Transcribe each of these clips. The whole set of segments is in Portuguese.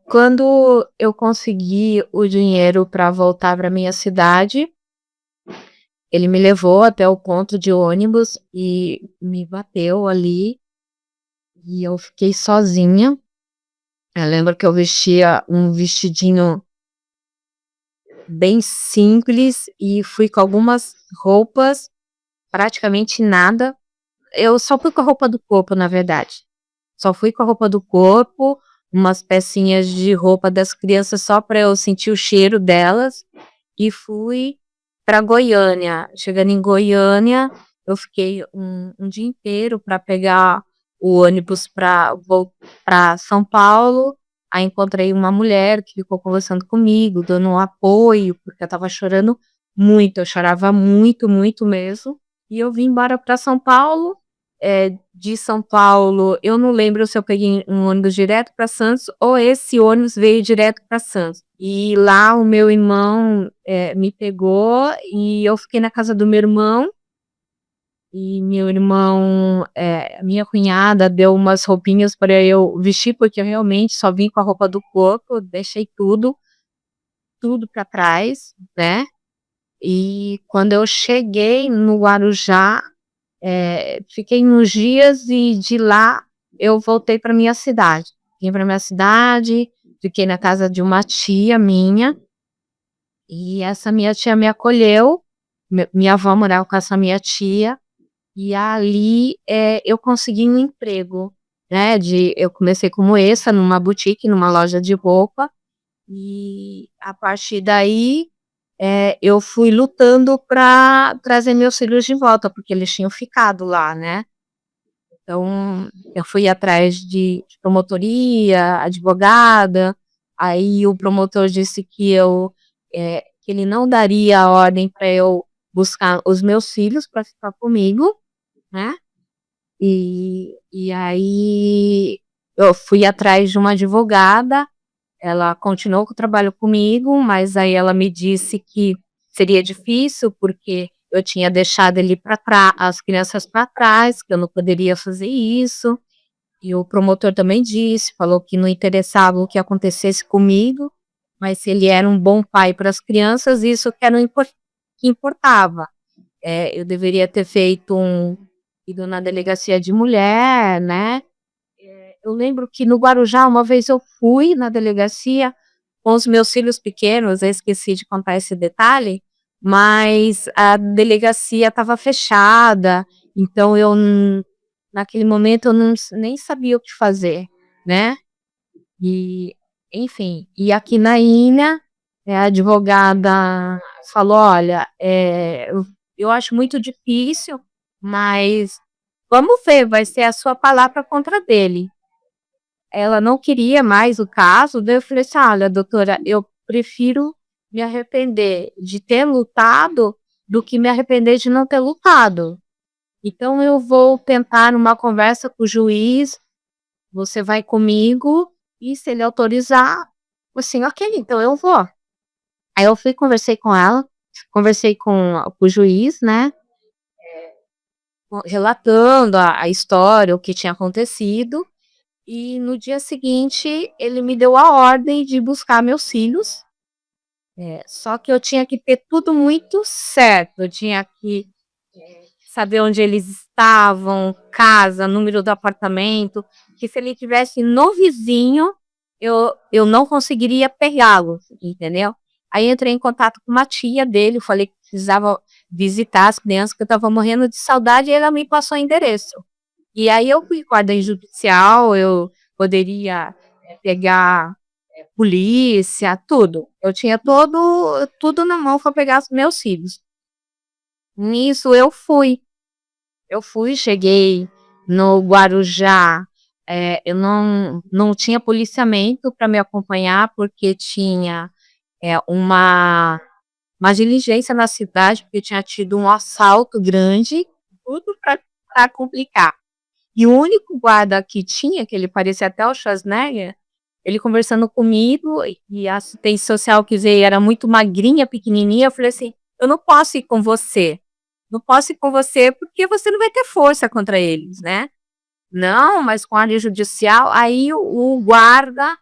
Quando eu consegui o dinheiro para voltar para minha cidade, ele me levou até o ponto de ônibus e me bateu ali, e eu fiquei sozinha. Eu lembro que eu vestia um vestidinho bem simples e fui com algumas roupas, praticamente nada. Eu só fui com a roupa do corpo, na verdade. Só fui com a roupa do corpo, umas pecinhas de roupa das crianças só para eu sentir o cheiro delas, e fui para Goiânia. Chegando em Goiânia, eu fiquei um dia inteiro para pegar o ônibus para São Paulo. Aí encontrei uma mulher que ficou conversando comigo, dando um apoio, porque eu estava chorando muito, eu chorava muito, muito mesmo. E eu vim embora para São Paulo. De São Paulo, eu não lembro se eu peguei um ônibus direto para Santos ou esse ônibus veio direto para Santos. E lá o meu irmão, me pegou e eu fiquei na casa do meu irmão. E meu irmão, minha cunhada deu umas roupinhas para eu vestir, porque eu realmente só vim com a roupa do corpo, deixei tudo, tudo para trás, né. E quando eu cheguei no Guarujá, fiquei uns dias e de lá eu voltei para minha cidade. Vim para minha cidade, fiquei na casa de uma tia minha, e essa minha tia me acolheu. Minha avó morava com essa minha tia, e ali, eu consegui um emprego, né, eu comecei como extra numa boutique, numa loja de roupa, e a partir daí, eu fui lutando para trazer meus filhos de volta, porque eles tinham ficado lá, né. Então, eu fui atrás de promotoria, advogada, aí o promotor disse que ele não daria a ordem para eu buscar os meus filhos para ficar comigo, né. E aí eu fui atrás de uma advogada, ela continuou com o trabalho comigo, mas aí ela me disse que seria difícil, porque eu tinha deixado ele para trás, as crianças para trás, que eu não poderia fazer isso. E o promotor também disse, falou que não interessava o que acontecesse comigo, mas se ele era um bom pai para as crianças, isso que era o que importava. Eu deveria ter ido na delegacia de mulher, né. Eu lembro que no Guarujá, uma vez eu fui na delegacia com os meus filhos pequenos, eu esqueci de contar esse detalhe, mas a delegacia estava fechada, então naquele momento eu não nem sabia o que fazer, né. E, enfim, e aqui na Ina, a advogada falou: "Olha, eu acho muito difícil, mas vamos ver, vai ser a sua palavra contra dele". Ela não queria mais o caso, daí eu falei assim: "Olha, doutora, eu prefiro me arrepender de ter lutado, do que me arrepender de não ter lutado. Então eu vou tentar uma conversa com o juiz, você vai comigo, e se ele autorizar, assim, ok, então eu vou". Aí eu fui, conversei com ela, conversei com o juiz, né, relatando a história, o que tinha acontecido. E no dia seguinte, ele me deu a ordem de buscar meus filhos, só que eu tinha que ter tudo muito certo, eu tinha que saber onde eles estavam, casa, número do apartamento, que se ele estivesse no vizinho, eu não conseguiria pegá-lo, entendeu. Aí entrei em contato com uma tia dele, falei que precisava visitar as crianças, que eu estava morrendo de saudade, e ela me passou o endereço. E aí eu fui com ordem judicial, eu poderia, pegar, polícia, tudo. Eu tinha tudo na mão para pegar os meus filhos. Nisso eu fui, cheguei no Guarujá, eu não tinha policiamento para me acompanhar, porque tinha, uma diligência na cidade, porque tinha tido um assalto grande, tudo para complicar. E o único guarda que tinha, que ele parecia até o Schwarzenegger, ele conversando comigo, e a assistente social que veio era muito magrinha, pequenininha, eu falei assim: "Eu não posso ir com você, não posso ir com você, porque você não vai ter força contra eles, né". "Não, mas com ordem judicial", aí o guarda,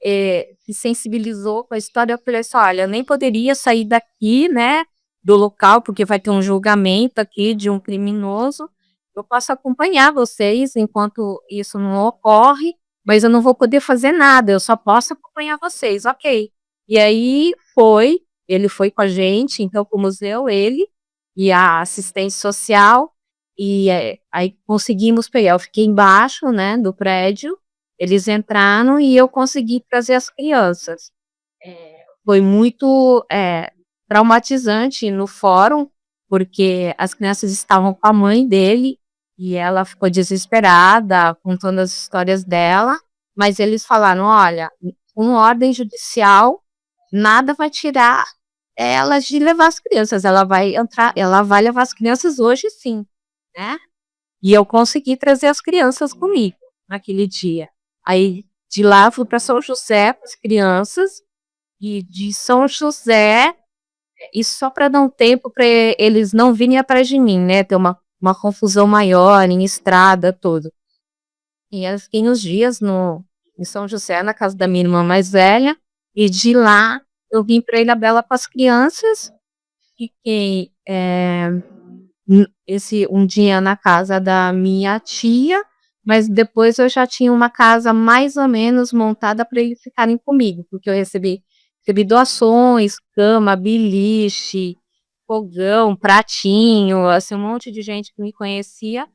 se sensibilizou com a história. Eu falei assim: "Olha, eu nem poderia sair daqui, né, do local, porque vai ter um julgamento aqui de um criminoso. Eu posso acompanhar vocês enquanto isso não ocorre, mas eu não vou poder fazer nada, eu só posso acompanhar vocês", ok. E aí ele foi com a gente, então para o museu, ele e a assistente social, e, aí conseguimos pegar. Eu fiquei embaixo, né, do prédio, eles entraram e eu consegui trazer as crianças. Foi muito, traumatizante no fórum, porque as crianças estavam com a mãe dele, e ela ficou desesperada, contando as histórias dela, mas eles falaram: "Olha, com ordem judicial, nada vai tirar ela de levar as crianças, ela vai levar as crianças hoje sim", né. E eu consegui trazer as crianças comigo, naquele dia. Aí, de lá fui para São José com as crianças, e de São José, e só para dar um tempo para eles não virem atrás de mim, né, ter uma confusão maior em estrada, tudo. E eu fiquei uns dias no em São José, na casa da minha irmã mais velha, e de lá eu vim para Ilhabela com as crianças, fiquei, esse um dia na casa da minha tia, mas depois eu já tinha uma casa mais ou menos montada para eles ficarem comigo, porque eu recebi doações, cama, beliche, fogão, pratinho, assim, um monte de gente que me conhecia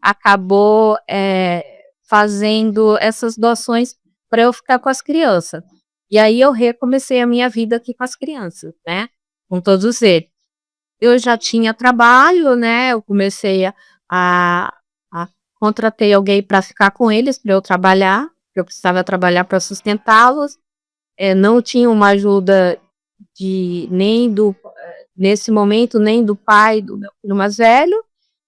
acabou, fazendo essas doações para eu ficar com as crianças. E aí eu recomecei a minha vida aqui com as crianças, né, com todos eles. Eu já tinha trabalho, né, eu comecei a a contratei alguém para ficar com eles, para eu trabalhar, porque eu precisava trabalhar para sustentá-los. Não tinha uma ajuda de nem nesse momento, nem do pai do meu filho mais velho,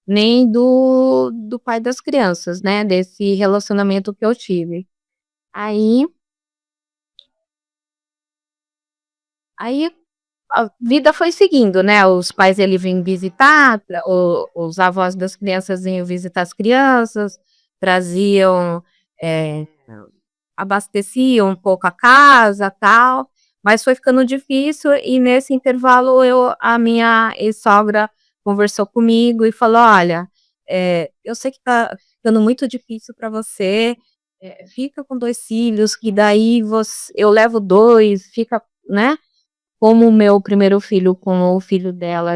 nem do pai das crianças, né, desse relacionamento que eu tive. Aí aí a vida foi seguindo, né, os pais dele vinham visitar, os avós das crianças vinham visitar as crianças, traziam, eh, abasteciam um pouco a casa, tal, mas foi ficando difícil, e nesse intervalo a minha ex-sogra conversou comigo e falou: "Olha, eu sei que tá ficando muito difícil para você, fica com 2 filhos, que daí eu levo 2, fica", né. Como o meu primeiro filho com o filho dela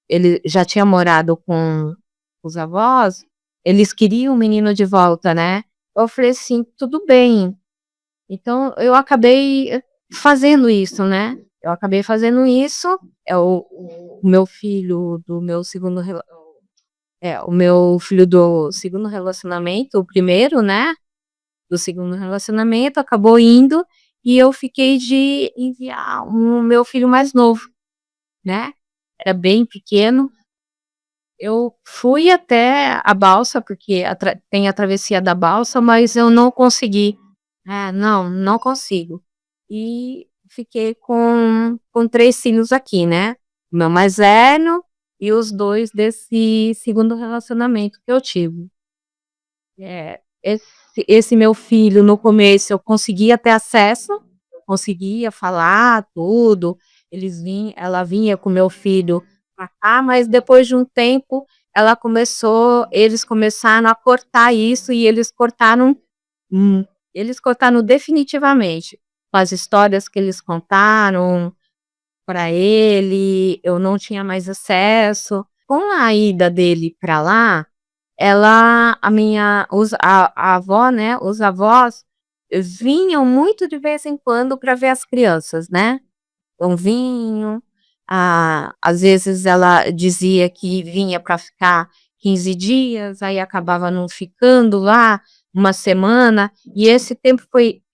ele já tinha morado com os avós, eles queriam o menino de volta, né. Eu falei assim: "Tudo bem". Então eu acabei, fazendo isso, né. Eu acabei fazendo isso, é o meu filho do meu segundo rela o meu filho do segundo relacionamento, o primeiro, né, do segundo relacionamento, acabou indo, e eu fiquei de enviar o meu filho mais novo, né, era bem pequeno. Eu fui até a balsa, porque tem a travessia da balsa, mas eu não consegui. Não, não consigo. E fiquei com 3 filhos aqui, né, o meu mais velho e os 2 desse segundo relacionamento que eu tive. Esse meu filho, no começo, eu conseguia ter acesso, eu conseguia falar tudo, ela vinha com meu filho pra cá, mas depois de um tempo eles começaram a cortar isso, e hum, eles cortaram definitivamente. Com as histórias que eles contaram para ele, eu não tinha mais acesso. Com a ida dele para lá, a avó, né, os avós vinham muito de vez em quando para ver as crianças, né. Então vinham, às vezes ela dizia que vinha para ficar 15 dias, aí acabava não ficando lá uma semana, e esse tempo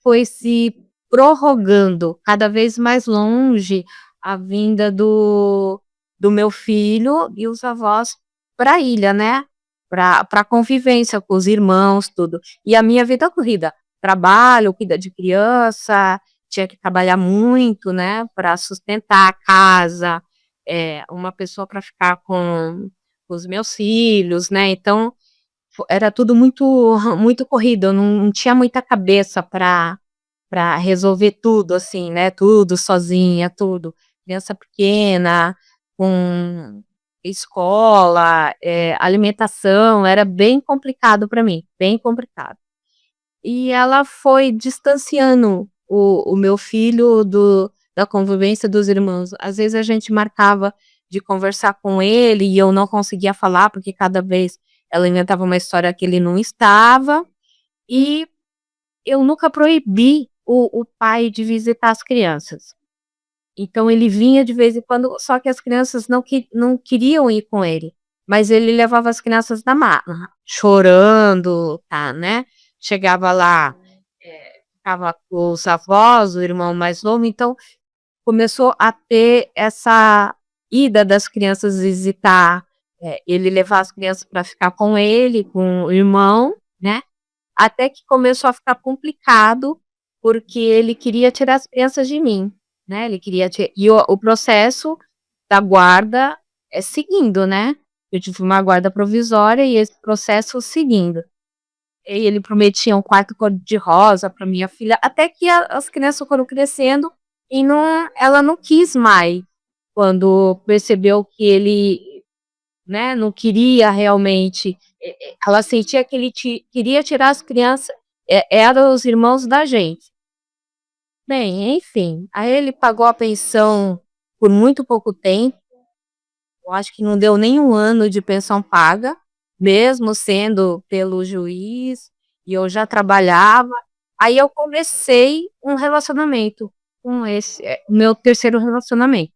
foi se prorrogando cada vez mais longe a vinda do meu filho e os avós para a ilha, né, para convivência com os irmãos, tudo. E a minha vida corrida, trabalho, cuida de criança, tinha que trabalhar muito, né, para sustentar a casa, uma pessoa para ficar com os meus filhos, né, então era tudo muito muito corrido, eu não tinha muita cabeça para resolver tudo, assim, né, tudo sozinha, tudo. Criança pequena, com escola, alimentação, era bem complicado para mim, bem complicado. E ela foi distanciando o meu filho da convivência dos irmãos. Às vezes a gente marcava de conversar com ele e eu não conseguia falar, porque cada vez ela inventava uma história que ele não estava, e eu nunca proibi o pai de visitar as crianças. Então ele vinha de vez em quando, só que as crianças não queriam ir com ele, mas ele levava as crianças na mala, chorando, tá, né. Chegava lá, ficava com os avós, o irmão mais novo, então começou a ter essa ida das crianças visitar, ele levar as crianças para ficar com ele, com o irmão, né. Até que começou a ficar complicado, porque ele queria tirar as crianças de mim, né, ele queria ti e o processo da guarda é seguindo, né. Eu tive uma guarda provisória e esse processo seguindo. E ele prometia um quarto cor-de-rosa para minha filha, até que as crianças foram crescendo e ela não quis mais, quando percebeu que ele, né, não queria realmente, ela sentia que ele queria tirar as crianças, eram os irmãos da gente. Bem, enfim, aí ele pagou a pensão por muito pouco tempo, eu acho que não deu nem 1 ano de pensão paga, mesmo sendo pelo juiz, e eu já trabalhava. Aí eu comecei um relacionamento com esse, meu terceiro relacionamento.